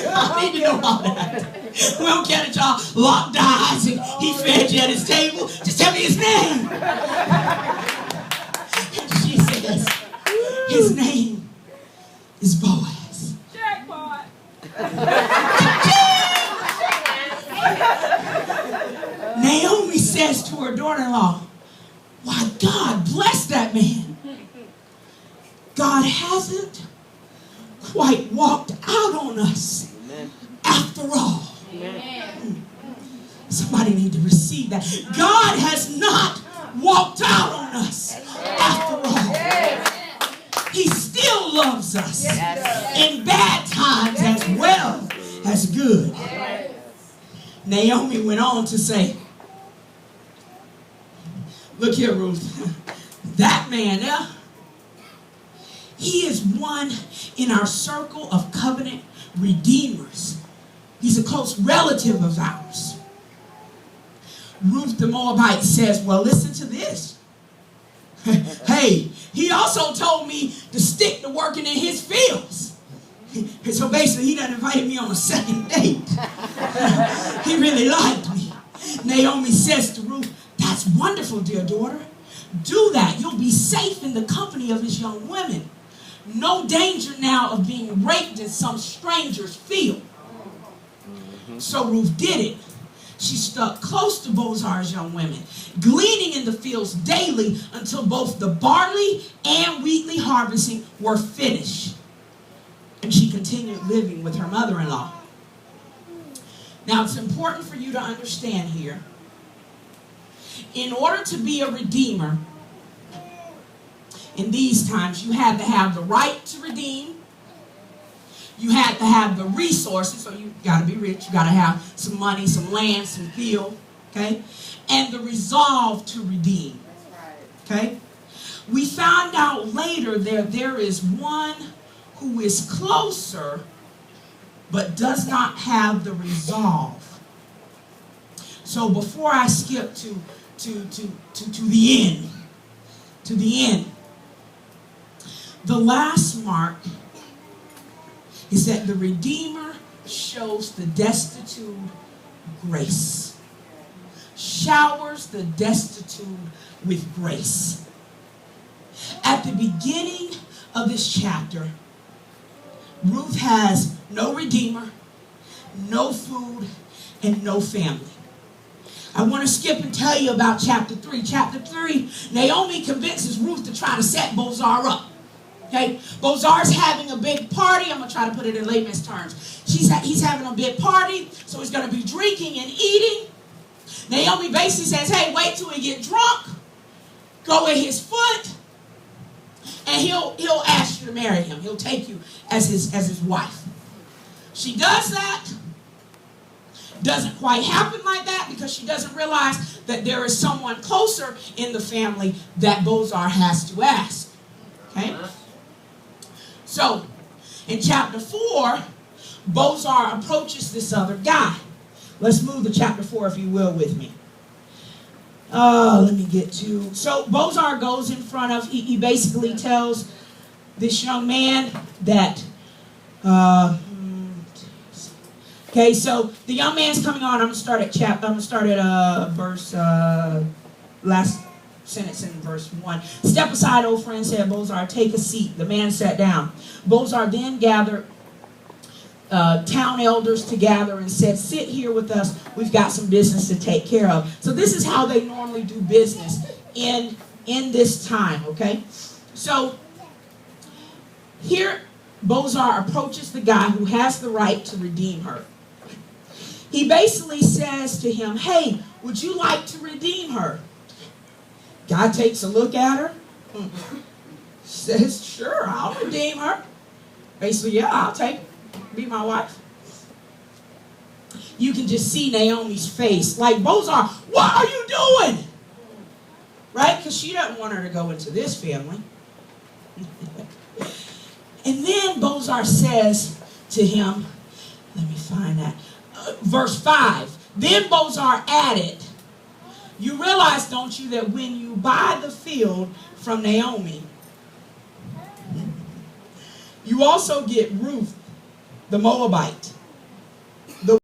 I need to know all that. We don't care that y'all locked eyes and he fed you at his table. Just tell me his name. And she says, his name is Boaz. Jackpot. Naomi says to her daughter-in-law, why, God bless that man. God hasn't quite walked out on us. Amen. After all. Amen. Somebody need to receive that. God has not walked out on us after all. He still loves us in bad times as well as good. Naomi went on to say, look here, Ruth. That man there, he is one in our circle of covenant redeemers. He's a close relative of ours. Ruth the Moabite says, well, listen to this. Hey, he also told me to stick to working in his fields. So basically, he done invited me on a second date. He really liked me. Naomi says to Ruth, that's wonderful, dear daughter. Do that. You'll be safe in the company of his young women. No danger now of being raped in some stranger's field. So Ruth did it. She stuck close to Bozar's young women, gleaning in the fields daily until both the barley and wheatly harvesting were finished. And she continued living with her mother-in-law. Now, it's important for you to understand here, in order to be a redeemer, in these times, you had to have the right to redeem. You had to have the resources, so you got to be rich. You got to have some money, some land, some field, okay? And the resolve to redeem, okay? We found out later there is one who is closer but does not have the resolve. So before I skip to the end, the last mark is that the Redeemer shows the destitute grace. Showers the destitute with grace. At the beginning of this chapter, Ruth has no Redeemer, no food, and no family. I want to skip and tell you about chapter 3. Chapter 3, Naomi convinces Ruth to try to set Bozar up. Okay, Bozar's having a big party. I'm going to try to put it in layman's terms. He's having a big party, so he's going to be drinking and eating. Naomi basically says, hey, wait till he get drunk, go at his foot, and he'll ask you to marry him. He'll take you as his wife. She does that. Doesn't quite happen like that because she doesn't realize that there is someone closer in the family that Bozar has to ask. Okay? So, in chapter 4, Bozar approaches this other guy. Let's move to chapter 4, if you will, with me. Let me get to... So, Bozar goes in front of... He basically tells this young man that... okay, so the young man's coming on. I'm going to start at verse... last sentence in verse 1. Step aside, old friend, said Bozar. Take a seat. The man sat down. Bozar then gathered town elders together and said, sit here with us. We've got some business to take care of. So this is how they normally do business in this time, okay? So here Bozar approaches the guy who has the right to redeem her. He basically says to him, hey, would you like to redeem her? Guy takes a look at her, says, sure, I'll redeem her. Basically, yeah, I'll take her. Be my wife. You can just see Naomi's face. Like, Bozar, what are you doing? Right? Because she doesn't want her to go into this family. And then Bozar says to him, let me find that. Verse 5. Then Bozar added, you realize, don't you, that when you buy the field from Naomi, you also get Ruth the Moabite.